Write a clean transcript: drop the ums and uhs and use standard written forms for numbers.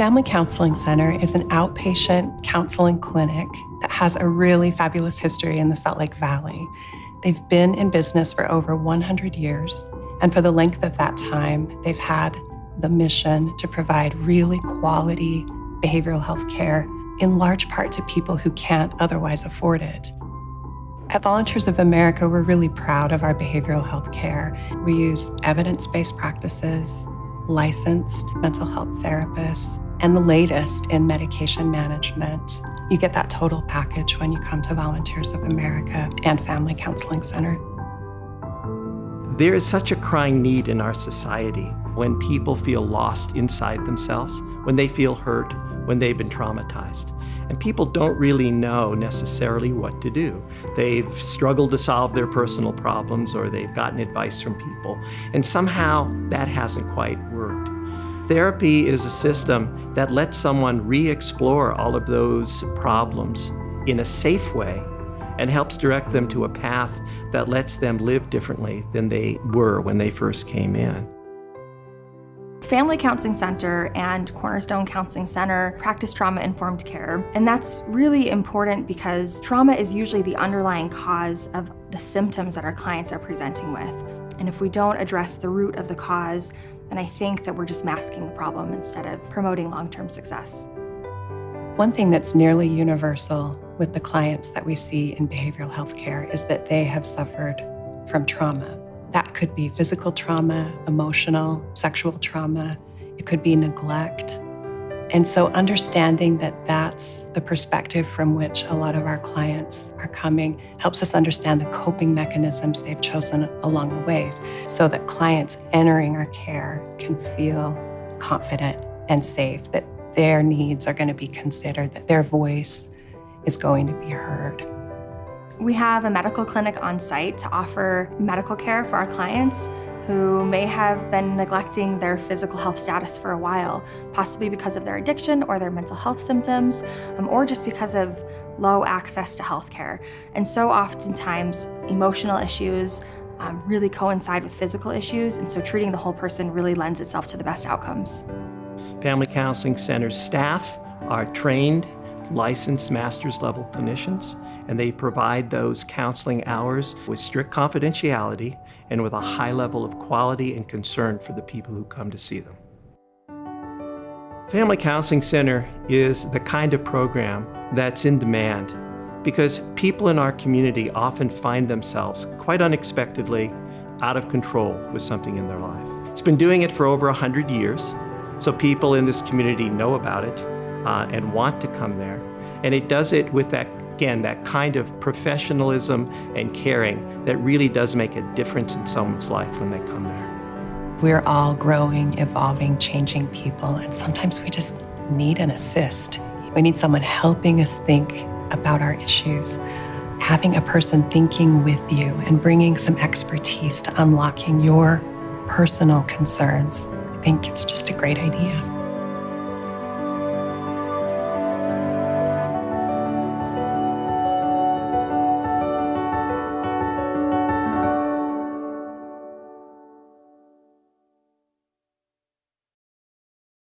Family Counseling Center is an outpatient counseling clinic that has a really fabulous history in the Salt Lake Valley. They've been in business for over 100 years, and for the length of that time, they've had the mission to provide really quality behavioral health care, in large part to people who can't otherwise afford it. At Volunteers of America, we're really proud of our behavioral health care. We use evidence-based practices, licensed mental health therapists, and the latest in medication management. You get that total package when you come to Volunteers of America and Family Counseling Center. There is such a crying need in our society when people feel lost inside themselves, when they feel hurt, when they've been traumatized. And people don't really know necessarily what to do. They've struggled to solve their personal problems, or they've gotten advice from people, and somehow that hasn't quite worked. Therapy is a system that lets someone re-explore all of those problems in a safe way and helps direct them to a path that lets them live differently than they were when they first came in. Family Counseling Center and Cornerstone Counseling Center practice trauma-informed care, and that's really important because trauma is usually the underlying cause of the symptoms that our clients are presenting with. And if we don't address the root of the cause, then I think that we're just masking the problem instead of promoting long-term success. One thing that's nearly universal with the clients that we see in behavioral health care is that they have suffered from trauma. That could be physical trauma, emotional, sexual trauma. It could be neglect. And so understanding that that's the perspective from which a lot of our clients are coming helps us understand the coping mechanisms they've chosen along the ways so that clients entering our care can feel confident and safe, that their needs are going to be considered, that their voice is going to be heard. We have a medical clinic on site to offer medical care for our clients who may have been neglecting their physical health status for a while, possibly because of their addiction or their mental health symptoms, or just because of low access to health care. And so oftentimes, emotional issues really coincide with physical issues, and so treating the whole person really lends itself to the best outcomes. Family Counseling Center's staff are trained, licensed master's level clinicians, and they provide those counseling hours with strict confidentiality and with a high level of quality and concern for the people who come to see them. Family Counseling Center is the kind of program that's in demand because people in our community often find themselves quite unexpectedly out of control with something in their life. It's been doing it for over 100 years, so people in this community know about it and want to come there. And it does it with that kind of professionalism and caring that really does make a difference in someone's life when they come there. We're all growing, evolving, changing people, and sometimes we just need an assist. We need someone helping us think about our issues, having a person thinking with you and bringing some expertise to unlocking your personal concerns. I think it's just a great idea.